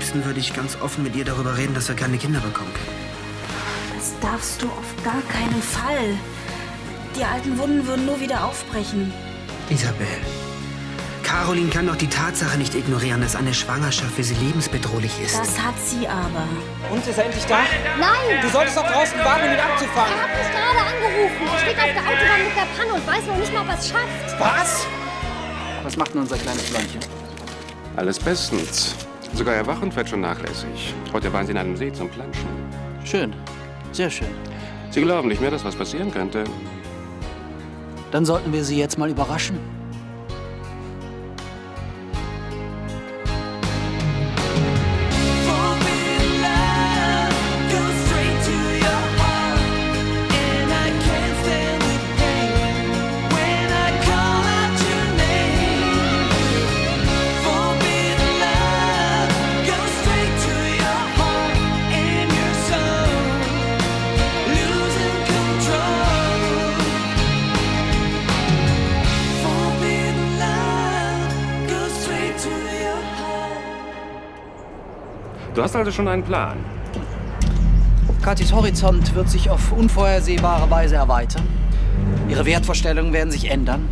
liebsten würde ich ganz offen mit ihr darüber reden, dass wir keine Kinder bekommen können. Das darfst du auf gar keinen Fall. Die alten Wunden würden nur wieder aufbrechen. Isabel, Caroline kann doch die Tatsache nicht ignorieren, dass eine Schwangerschaft für sie lebensbedrohlich ist. Das hat sie aber. Und, ist er endlich da? Nein! Du solltest doch draußen warten, um ihn abzufangen. Er hat mich gerade angerufen. Er steht auf der Autobahn mit der Panne und weiß noch nicht mal, ob er es schafft. Was? Was macht denn unser kleines Blondchen? Alles bestens. Sogar erwachend wird schon nachlässig. Heute waren sie in einem See zum Planschen. Schön. Sehr schön. Sie glauben nicht mehr, dass was passieren könnte. Dann sollten wir Sie jetzt mal überraschen. Du hast also schon einen Plan. Kathis Horizont wird sich auf unvorhersehbare Weise erweitern. Ihre Wertvorstellungen werden sich ändern.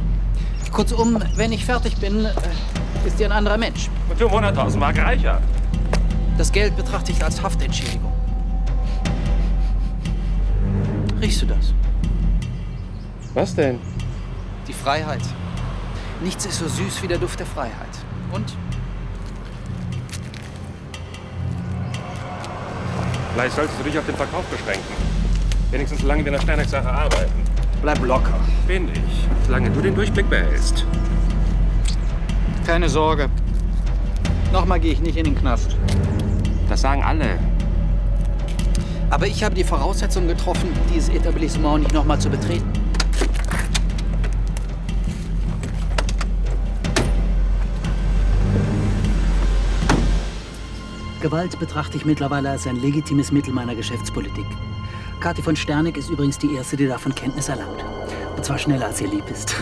Kurzum, wenn ich fertig bin, ist sie ein anderer Mensch. Und für 100.000 Mark reicher. Das Geld betrachte ich als Haftentschädigung. Riechst du das? Was denn? Die Freiheit. Nichts ist so süß wie der Duft der Freiheit. Und? Vielleicht solltest du dich auf den Verkauf beschränken. Wenigstens solange wir in der Sternex-Sache arbeiten. Bleib locker. Bin ich. Solange du den Durchblick behältst. Keine Sorge. Nochmal gehe ich nicht in den Knast. Das sagen alle. Aber ich habe die Voraussetzungen getroffen, dieses Etablissement nicht nochmal zu betreten. Gewalt betrachte ich mittlerweile als ein legitimes Mittel meiner Geschäftspolitik. Kathi von Sterneck ist übrigens die Erste, die davon Kenntnis erlangt. Und zwar schneller, als ihr lieb ist.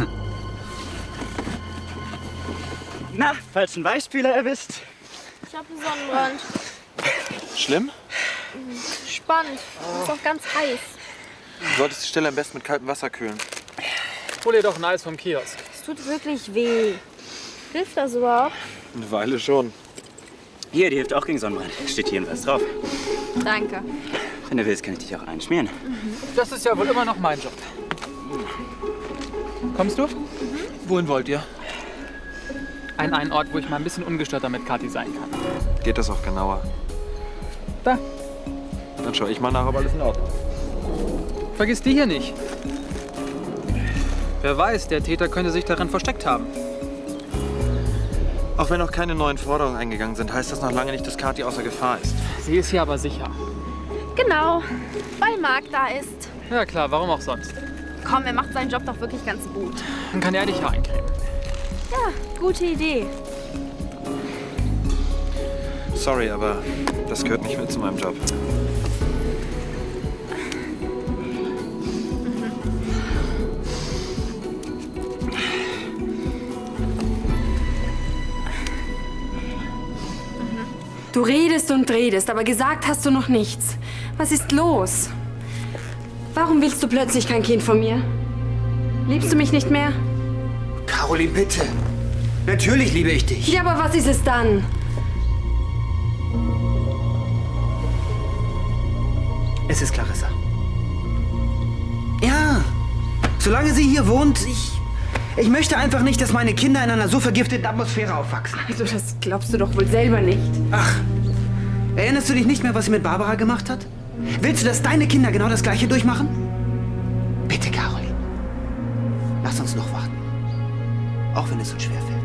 Na, falls ein Weichspüler erwischt. Ich hab einen Sonnenbrand. Schlimm? Spannend. Ist auch ganz heiß. Du solltest die Stelle am besten mit kaltem Wasser kühlen. Hol dir doch ein Eis vom Kiosk. Es tut wirklich weh. Hilft das überhaupt? Eine Weile schon. Hier, die hilft auch gegen Sonnenbrand. Steht hier was drauf. Danke. Wenn du willst, kann ich dich auch einschmieren. Das ist ja wohl immer noch mein Job. Kommst du? Wohin wollt ihr? An einen Ort, wo ich mal ein bisschen ungestörter mit Kathi sein kann. Geht das auch genauer? Da. Dann schaue ich mal nach, ob alles in Ordnung ist. Vergiss die hier nicht. Wer weiß, der Täter könnte sich darin versteckt haben. Auch wenn noch keine neuen Forderungen eingegangen sind, heißt das noch lange nicht, dass Kathi außer Gefahr ist. Sie ist hier aber sicher. Genau, weil Marc da ist. Ja klar, warum auch sonst? Komm, er macht seinen Job doch wirklich ganz gut. Dann kann er dich ja eincremen. Ja, gute Idee. Sorry, aber das gehört nicht mit zu meinem Job. Du redest und redest, aber gesagt hast du noch nichts. Was ist los? Warum willst du plötzlich kein Kind von mir? Liebst du mich nicht mehr? Caroline, bitte. Natürlich liebe ich dich. Ja, aber was ist es dann? Es ist Clarissa. Ja, solange sie hier wohnt, ich möchte einfach nicht, dass meine Kinder in einer so vergifteten Atmosphäre aufwachsen. Also, das glaubst du doch wohl selber nicht. Ach, erinnerst du dich nicht mehr, was sie mit Barbara gemacht hat? Willst du, dass deine Kinder genau das Gleiche durchmachen? Bitte, Caroline. Lass uns noch warten. Auch wenn es uns schwerfällt.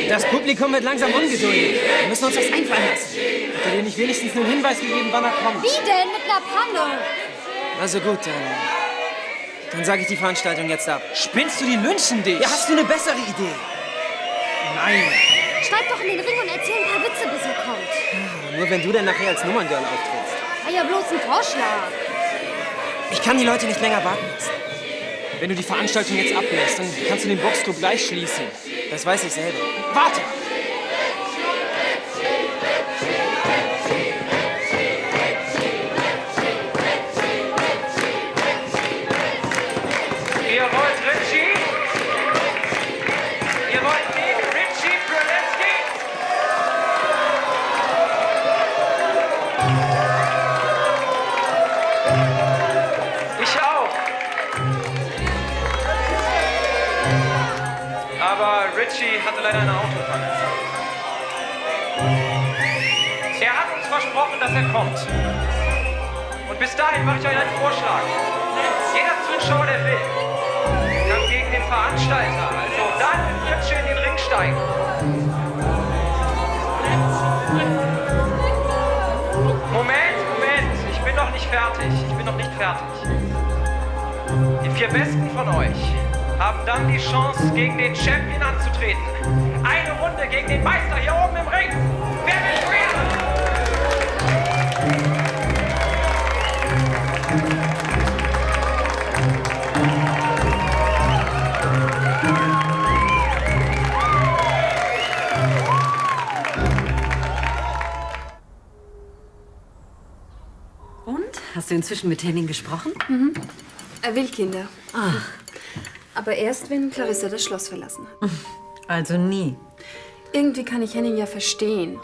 Das Publikum wird langsam ungeduldig. Wir müssen uns was einfallen lassen. Hat er dir nicht wenigstens einen Hinweis gegeben, wann er kommt? Wie denn? Mit einer Panne? Also gut, dann sage ich die Veranstaltung jetzt ab. Spinnst du, die lynchen dich? Ja, hast du eine bessere Idee? Nein. Steig doch in den Ring und erzähl ein paar Witze, bis er kommt. Ja, nur wenn du dann nachher als Nummerngirl auftrittst. War ja bloß ein Vorschlag. Ich kann die Leute nicht länger warten lassen. Wenn du die Veranstaltung jetzt ablässt, dann kannst du den Boxclub gleich schließen. Das weiß ich selber. Warte! Ihr wollt Richie? Ihr wollt den Richie Prelinski? Ich auch. Aber Richie hatte leider eine Autopanne. Er hat uns versprochen, dass er kommt. Und bis dahin mache ich euch einen Vorschlag. Jeder Zuschauer, der will, kann gegen den Veranstalter, also dann mit Richie in den Ring steigen. Moment, ich bin noch nicht fertig. Die 4 Besten von euch haben dann die Chance, gegen den Champion anzutreten. Eine Runde gegen den Meister hier oben im Ring. Wer will gewinnen? Und? Hast du inzwischen mit Henning gesprochen? Mhm. Er will Kinder. Ach. Aber erst, wenn Clarissa das Schloss verlassen hat. Also nie. Irgendwie kann ich Henning ja verstehen.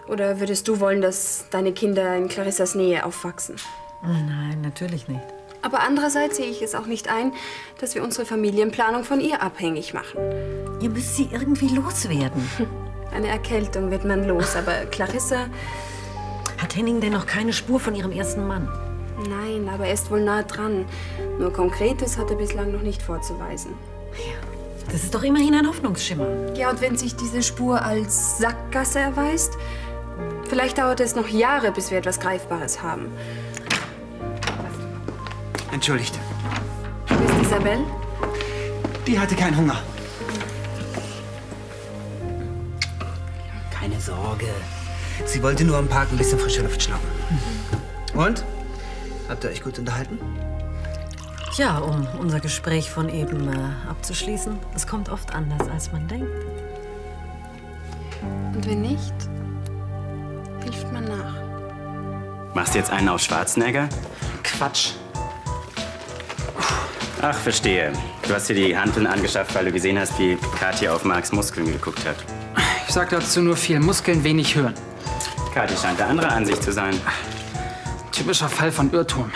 Oder würdest du wollen, dass deine Kinder in Clarissas Nähe aufwachsen? Nein, natürlich nicht. Aber andererseits sehe ich es auch nicht ein, dass wir unsere Familienplanung von ihr abhängig machen. Ihr müsst sie irgendwie loswerden. Eine Erkältung wird man los, aber Clarissa... Hat Henning denn noch keine Spur von ihrem ersten Mann? Nein, aber er ist wohl nah dran. Nur Konkretes hat er bislang noch nicht vorzuweisen. Das ist doch immerhin ein Hoffnungsschimmer. Ja, und wenn sich diese Spur als Sackgasse erweist, vielleicht dauert es noch Jahre, bis wir etwas Greifbares haben. Entschuldigt. Wo ist Isabel? Die hatte keinen Hunger. Keine Sorge. Sie wollte nur im Park ein bisschen frische Luft schnappen. Und? Habt ihr euch gut unterhalten? Tja, um unser Gespräch von eben abzuschließen, es kommt oft anders, als man denkt. Und wenn nicht, hilft man nach. Machst du jetzt einen auf Schwarzenegger? Quatsch. Ach, verstehe. Du hast dir die Hanteln angeschafft, weil du gesehen hast, wie Katja auf Marks Muskeln geguckt hat. Ich sag dazu nur viel Muskeln, wenig hören. Katja scheint der anderer Ansicht zu sein. Typischer Fall von Irrtum.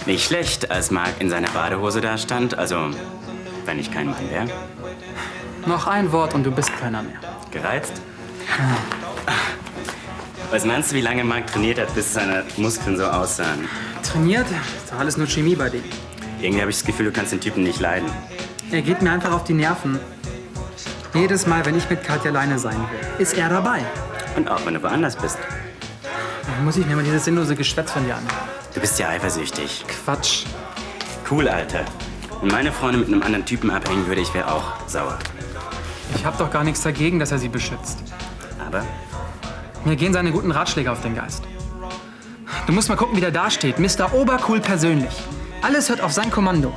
Nicht schlecht, als Mark in seiner Badehose da stand. Also, wenn ich kein Mann wäre. Noch ein Wort und du bist keiner mehr. Gereizt? Was meinst du, wie lange Mark trainiert hat, bis seine Muskeln so aussahen? Trainiert? Ist doch alles nur Chemie bei dem. Irgendwie habe ich das Gefühl, du kannst den Typen nicht leiden. Er geht mir einfach auf die Nerven. Jedes Mal, wenn ich mit Katja alleine sein will, ist er dabei. Und auch wenn du woanders bist. Dann muss ich mir mal dieses sinnlose Geschwätz von dir anhören. Du bist ja eifersüchtig. Quatsch. Cool, Alter. Wenn meine Freundin mit einem anderen Typen abhängen würde, ich wäre auch sauer. Ich hab doch gar nichts dagegen, dass er sie beschützt. Aber? Mir gehen seine guten Ratschläge auf den Geist. Du musst mal gucken, wie der da steht. Mr. Obercool persönlich. Alles hört auf sein Kommando.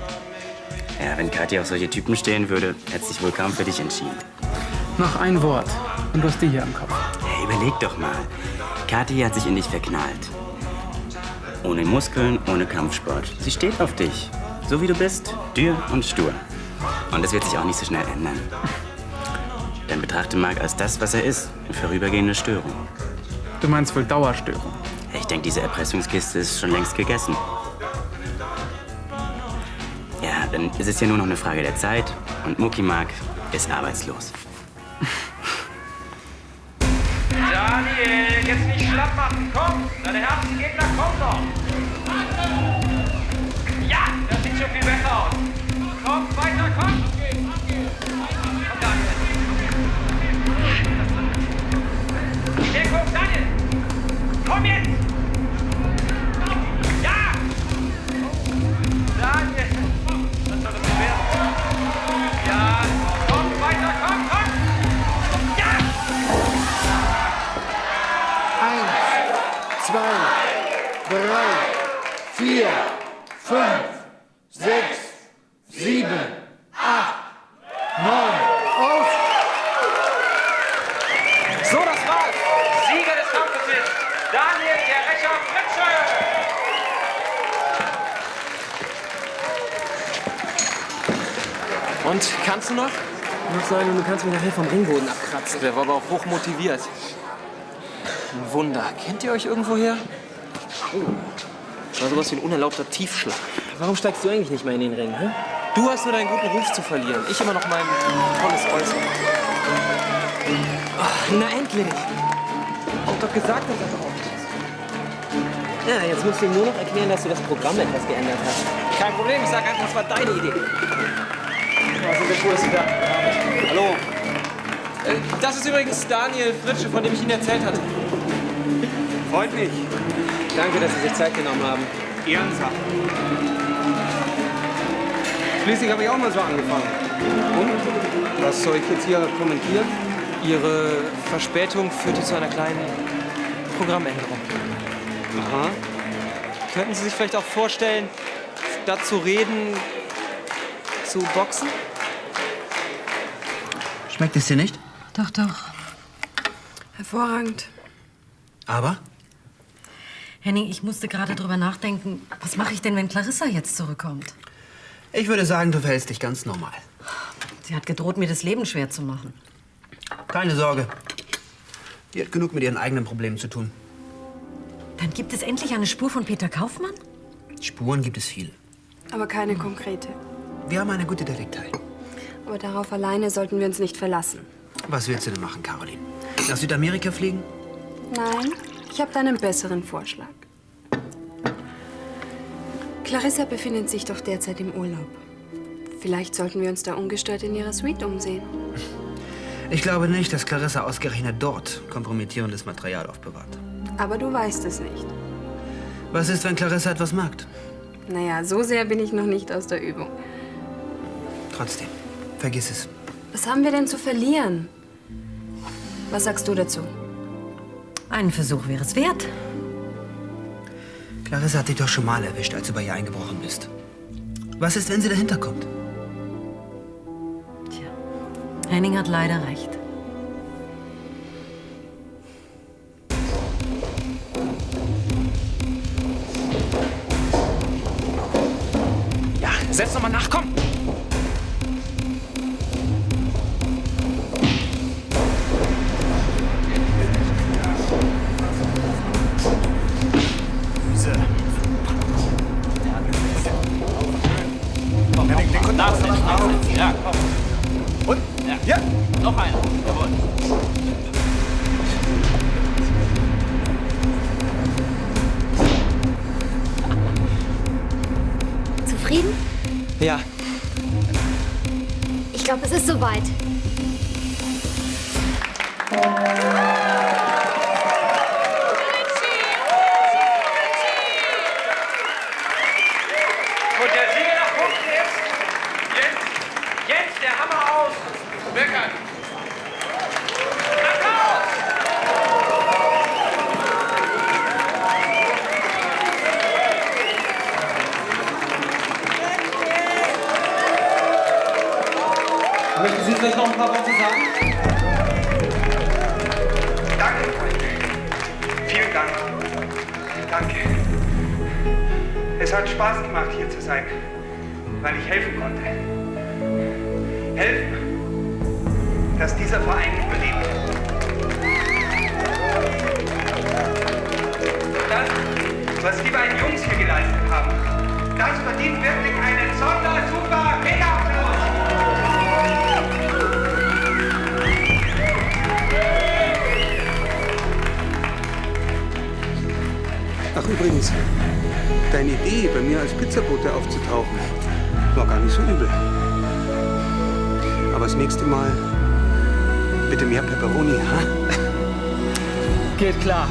Ja, wenn Katja auf solche Typen stehen würde, hätte sich wohl kaum für dich entschieden. Noch ein Wort und du hast die hier im Kopf. Hey, überleg doch mal. Katja hat sich in dich verknallt. Ohne Muskeln, ohne Kampfsport. Sie steht auf dich. So wie du bist, dürr und stur. Und das wird sich auch nicht so schnell ändern. Dann betrachte Mark als das, was er ist. Eine vorübergehende Störung. Du meinst wohl Dauerstörung? Ich denke, diese Erpressungskiste ist schon längst gegessen. Ja, dann ist es ja nur noch eine Frage der Zeit. Und Mucki Mark ist arbeitslos. Daniel, jetzt nicht schlapp machen, komm! Deine Herzengegner kommen noch! Ja, das sieht schon viel besser aus! Komm, weiter, komm! Komm, Daniel! Hier, guck, Daniel! Komm jetzt! Ja! Daniel! Was soll das denn werden? Ja, komm, weiter, komm, komm! Ja! 1, 2, 3, 4, 5, 6, 7, 8, 9, aus! So, das war's. Sieger des Kampfes ist Daniel der Rächer Fritsche. Und, kannst du noch? Ich muss sagen, du kannst mich nachher vom Ringboden abkratzen. Der war aber auch hoch motiviert. Ein Wunder. Kennt ihr euch irgendwoher? Oh, das war sowas wie ein unerlaubter Tiefschlag. Warum steigst du eigentlich nicht mehr in den Ring, hä? Du hast nur deinen guten Ruf zu verlieren. Ich immer noch mein tolles Äußeres. Ach, na endlich. Ich hab doch gesagt, dass er drauf ist. Ja, jetzt musst du ihm nur noch erklären, dass du das Programm etwas geändert hast. Kein Problem, ich sag einfach, das war deine Idee. Also, der Schuh ist da. Hallo. Das ist übrigens Daniel Fritsche, von dem ich Ihnen erzählt hatte. Freut mich. Danke, dass Sie sich Zeit genommen haben. Ehrensache. Schließlich habe ich auch mal so angefangen. Und? Was soll ich jetzt hier kommentieren? Ihre Verspätung führte zu einer kleinen Programmänderung. Aha. Könnten Sie sich vielleicht auch vorstellen, statt zu reden, zu boxen? Schmeckt es dir nicht? Doch, doch. Hervorragend. Aber? Henning, ich musste gerade drüber nachdenken, was mache ich denn, wenn Clarissa jetzt zurückkommt? Ich würde sagen, du verhältst dich ganz normal. Sie hat gedroht, mir das Leben schwer zu machen. Keine Sorge. Die hat genug mit ihren eigenen Problemen zu tun. Dann gibt es endlich eine Spur von Peter Kaufmann? Spuren gibt es viele. Aber keine konkrete. Wir haben eine gute Detektei. Aber darauf alleine sollten wir uns nicht verlassen. Was willst du denn machen, Caroline? Nach Südamerika fliegen? Nein, ich habe einen besseren Vorschlag. Clarissa befindet sich doch derzeit im Urlaub. Vielleicht sollten wir uns da ungestört in ihrer Suite umsehen. Ich glaube nicht, dass Clarissa ausgerechnet dort kompromittierendes Material aufbewahrt. Aber du weißt es nicht. Was ist, wenn Clarissa etwas merkt? Naja, so sehr bin ich noch nicht aus der Übung. Trotzdem, vergiss es. Was haben wir denn zu verlieren? Was sagst du dazu? Einen Versuch wäre es wert. Clarissa hat dich doch schon mal erwischt, als du bei ihr eingebrochen bist. Was ist, wenn sie dahinter kommt? Henning hat leider recht. Ja, setz doch mal nach, komm! Ja, komm. Und? Ja. Noch einer. Jawohl. Zufrieden? Ja. Ich glaube, es ist soweit. Und der Sieger nach Punkten ist Jens, der Hammer aus Beckern. Applaus! Möchten Sie vielleicht noch ein paar Worte sagen? Danke, Freunde. Vielen Dank. Danke. Es hat Spaß gemacht, hier zu sein, weil ich helfen konnte. Helfen, dass dieser Verein überlebt. Und dann, was die beiden Jungs hier geleistet haben, das verdient wirklich einen Super-Mega-Applaus. Ach, übrigens, deine Idee, bei mir als Pizzabote aufzutauchen, war gar nicht so übel. Aber das nächste Mal bitte mehr Pepperoni, ha? Geht klar,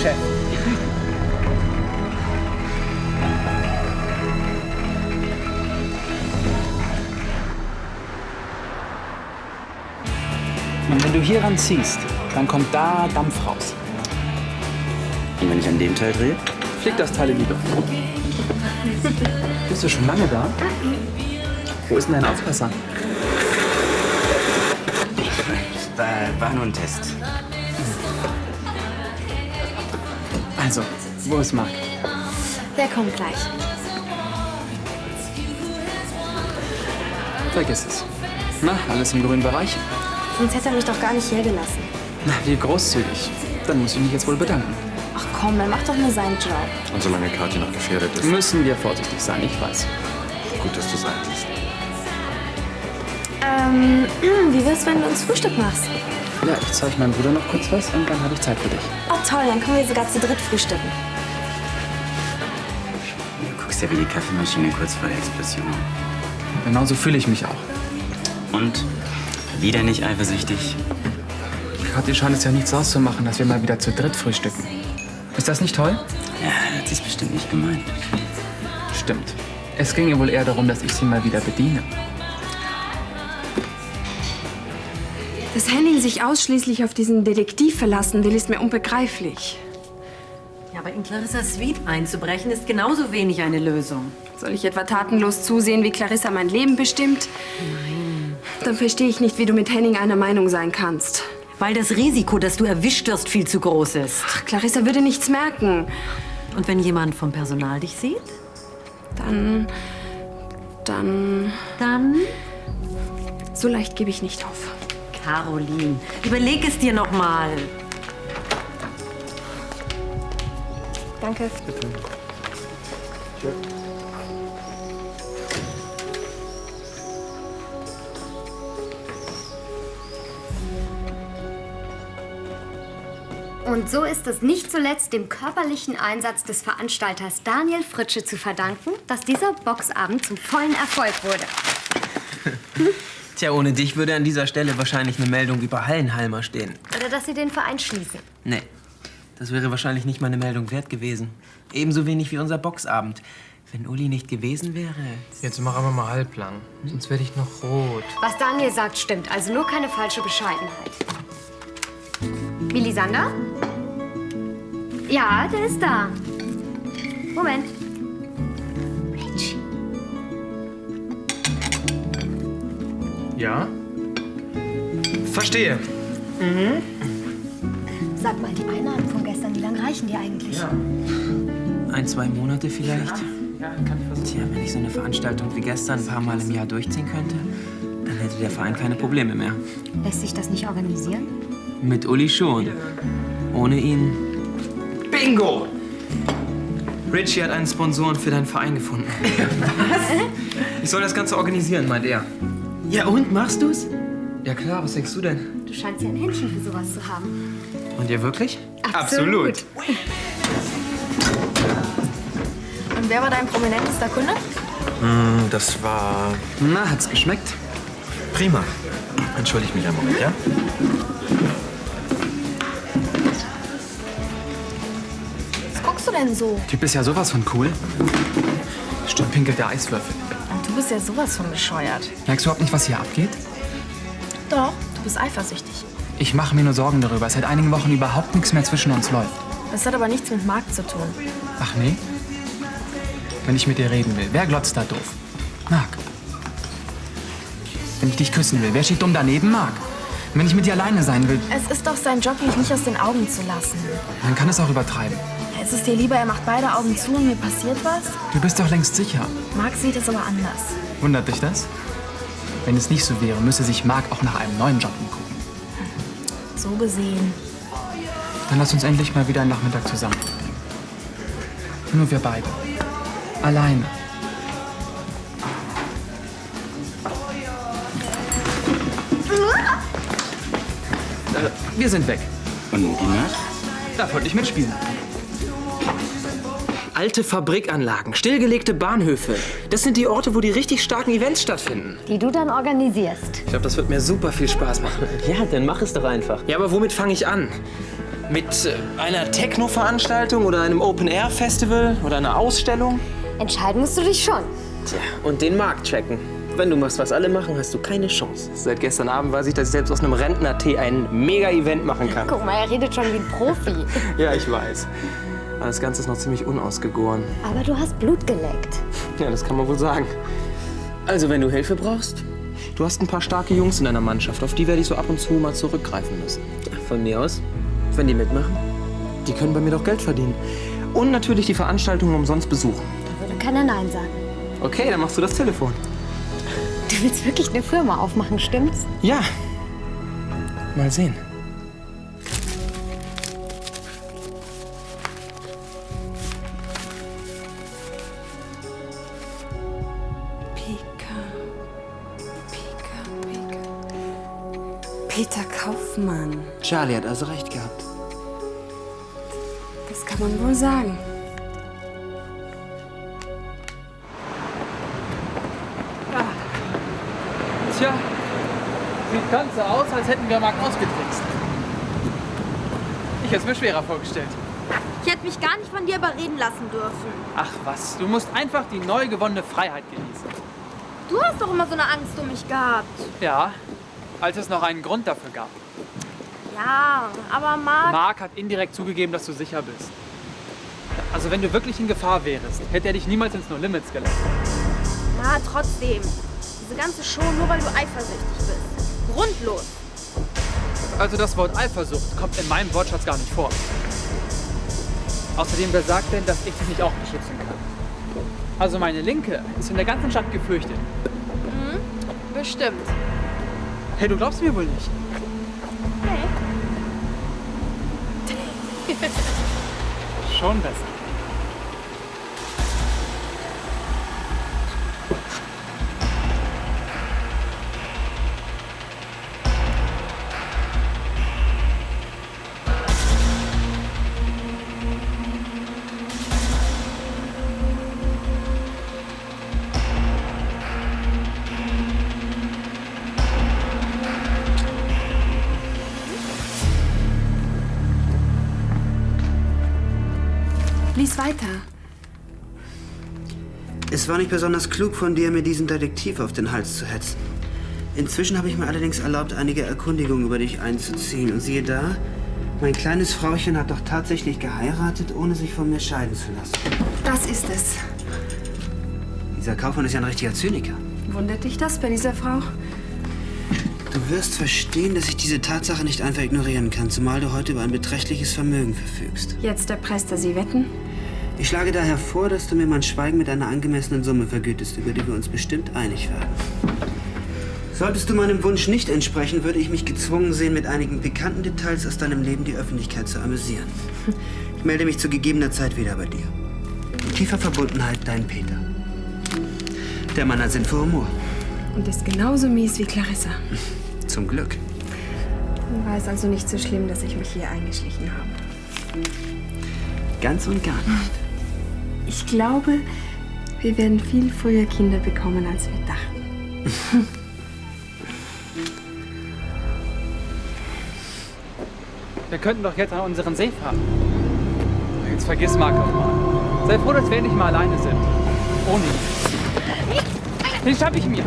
Chef. Und wenn du hieran ziehst, dann kommt da Dampf raus. Und wenn ich an dem Teil drehe? Fliegt das Teil lieber. Bist du schon lange da? Wo ist denn dein Aufpasser? War nur ein Test. Also, wo ist Marc? Der kommt gleich. Vergiss es. Na, alles im grünen Bereich? Sonst hätte er mich doch gar nicht hier gelassen. Na, wie großzügig. Dann muss ich mich jetzt wohl bedanken. Ach komm, dann mach doch nur seinen Job. Und solange Kathi noch gefährdet ist. Müssen wir vorsichtig sein, ich weiß. Gut, dass du sagtest. Wie wär's, wenn du uns Frühstück machst? Ja, ich zeige meinem Bruder noch kurz was und dann habe ich Zeit für dich. Oh toll, dann können wir sogar zu dritt frühstücken. Du guckst ja wie die Kaffeemaschine kurz vor der Explosion. Genauso fühle ich mich auch. Und? Wieder nicht eifersüchtig? Kathi scheint es ja nichts auszumachen, dass wir mal wieder zu dritt frühstücken. Ist das nicht toll? Ja, hat sie's bestimmt nicht gemeint. Stimmt. Es ging ihr wohl eher darum, dass ich sie mal wieder bediene. Dass Henning sich ausschließlich auf diesen Detektiv verlassen will, ist mir unbegreiflich. Ja, aber in Clarissas Suite einzubrechen, ist genauso wenig eine Lösung. Soll ich etwa tatenlos zusehen, wie Clarissa mein Leben bestimmt? Nein. Dann verstehe ich nicht, wie du mit Henning einer Meinung sein kannst. Weil das Risiko, dass du erwischt wirst, viel zu groß ist. Ach, Clarissa würde nichts merken. Und wenn jemand vom Personal dich sieht? Dann... So leicht gebe ich nicht auf. Caroline, überleg es dir noch mal. Danke. Bitte. Und so ist es nicht zuletzt dem körperlichen Einsatz des Veranstalters Daniel Fritsche zu verdanken, dass dieser Boxabend zum vollen Erfolg wurde. Tja, ohne dich würde an dieser Stelle wahrscheinlich eine Meldung über Hallenhalmer stehen. Oder dass sie den Verein schließen. Nee, das wäre wahrscheinlich nicht mal eine Meldung wert gewesen. Ebenso wenig wie unser Boxabend. Wenn Uli nicht gewesen wäre... Jetzt mach aber mal halblang, sonst werde ich noch rot. Was Daniel sagt, stimmt. Also nur keine falsche Bescheidenheit. Milisander? Ja, der ist da. Moment. Mensch. Ja? Verstehe. Sag mal, die Einnahmen von gestern, wie lange reichen die eigentlich? Ja. 1, 2 Monate vielleicht? Ja, kann ich versuchen. Tja, wenn ich so eine Veranstaltung wie gestern ein paar Mal im Jahr durchziehen könnte, dann hätte der Verein keine Probleme mehr. Lässt sich das nicht organisieren? Mit Uli schon. Ohne ihn... Bingo! Richie hat einen Sponsoren für deinen Verein gefunden. Was? Ich soll das Ganze organisieren, meint er. Ja und, machst du's? Ja klar, was denkst du denn? Du scheinst ja ein Händchen für sowas zu haben. Und ihr wirklich? Absolut. Und wer war dein prominentester Kunde? Das war... Na, hat's geschmeckt? Prima. Entschuldigt mich einen Moment, ja? Was guckst du denn so? Typ ist ja sowas von cool. Stimmt, pinkelt der Eiswürfel. Und du bist ja sowas von bescheuert. Merkst du überhaupt nicht, was hier abgeht? Doch, du bist eifersüchtig. Ich mache mir nur Sorgen darüber. Seit einigen Wochen überhaupt nichts mehr zwischen uns läuft. Das hat aber nichts mit Marc zu tun. Ach nee? Wenn ich mit dir reden will, wer glotzt da doof? Marc. Wenn ich dich küssen will, wer steht dumm daneben? Marc. Und wenn ich mit dir alleine sein will, Es ist doch sein Job, mich nicht aus den Augen zu lassen. dann kann es auch übertreiben. Es ist dir lieber, er macht beide Augen zu und mir passiert was? Du bist doch längst sicher. Marc sieht es aber anders. Wundert dich das? Wenn es nicht so wäre, müsste sich Marc auch nach einem neuen Job umgucken. So gesehen. Dann lass uns endlich mal wieder einen Nachmittag zusammen. Nur wir beide. Alleine. Wir sind weg. Und die Nacht? Da wollte ich mitspielen. Alte Fabrikanlagen, stillgelegte Bahnhöfe. Das sind die Orte, wo die richtig starken Events stattfinden. Die du dann organisierst. Ich glaube, das wird mir super viel Spaß machen. Ja, dann mach es doch einfach. Ja, aber womit fange ich an? Mit einer Techno-Veranstaltung oder einem Open-Air-Festival oder einer Ausstellung? Entscheiden musst du dich schon. Tja, und den Markt checken. Wenn du machst, was alle machen, hast du keine Chance. Seit gestern Abend weiß ich, dass ich selbst aus einem Rentner-Tee ein Mega-Event machen kann. Guck mal, er redet schon wie ein Profi. Ja, ich weiß. Aber das Ganze ist noch ziemlich unausgegoren. Aber du hast Blut geleckt. Ja, das kann man wohl sagen. Also, wenn du Hilfe brauchst, du hast ein paar starke Jungs in deiner Mannschaft, auf die werde ich so ab und zu mal zurückgreifen müssen. Von mir aus, wenn die mitmachen. Die können bei mir doch Geld verdienen. Und natürlich die Veranstaltungen umsonst besuchen. Da würde keiner Nein sagen. Okay, dann machst du das Telefon. Du willst wirklich eine Firma aufmachen, stimmt's? Ja. Mal sehen. Peter Kaufmann. Charlie hat also recht gehabt. Das kann man wohl sagen. Tja, sieht ganz so aus, als hätten wir Marc ausgetrickst. Ich hätte es mir schwerer vorgestellt. Ich hätte mich gar nicht von dir überreden lassen dürfen. Ach was, du musst einfach die neu gewonnene Freiheit genießen. Du hast doch immer so eine Angst um mich gehabt. Ja, als es noch einen Grund dafür gab. Ja, aber Marc hat indirekt zugegeben, dass du sicher bist. Also wenn du wirklich in Gefahr wärst, hätte er dich niemals ins No Limits gelassen. Ja, trotzdem. Diese ganze Show nur, weil du eifersüchtig bist. Grundlos. Also das Wort Eifersucht kommt in meinem Wortschatz gar nicht vor. Außerdem, wer sagt denn, dass ich dich nicht auch beschützen kann? Also meine Linke ist in der ganzen Stadt gefürchtet. Mhm, bestimmt. Hey, du glaubst mir wohl nicht? Nee. Schon besser. Lies weiter. Es war nicht besonders klug von dir, mir diesen Detektiv auf den Hals zu hetzen. Inzwischen habe ich mir allerdings erlaubt, einige Erkundigungen über dich einzuziehen. Und siehe da, mein kleines Frauchen hat doch tatsächlich geheiratet, ohne sich von mir scheiden zu lassen. Das ist es. Dieser Kaufmann ist ja ein richtiger Zyniker. Wundert dich das bei dieser Frau? Du wirst verstehen, dass ich diese Tatsache nicht einfach ignorieren kann, zumal du heute über ein beträchtliches Vermögen verfügst. Jetzt erpresst er sie wetten? Ich schlage daher vor, dass du mir mein Schweigen mit einer angemessenen Summe vergütest, über die wir uns bestimmt einig werden. Solltest du meinem Wunsch nicht entsprechen, würde ich mich gezwungen sehen, mit einigen pikanten Details aus deinem Leben die Öffentlichkeit zu amüsieren. Ich melde mich zu gegebener Zeit wieder bei dir. In tiefer Verbundenheit, dein Peter. Der Mann hat Sinn für Humor. Und ist genauso mies wie Clarissa. Zum Glück. War es also nicht so schlimm, dass ich mich hier eingeschlichen habe? Ganz und gar nicht. Ich glaube, wir werden viel früher Kinder bekommen, als wir dachten. Wir könnten doch jetzt an unseren See fahren. Jetzt vergiss Marc doch mal. Sei froh, dass wir endlich mal alleine sind. Ohne ihn. Den schnapp ich mir.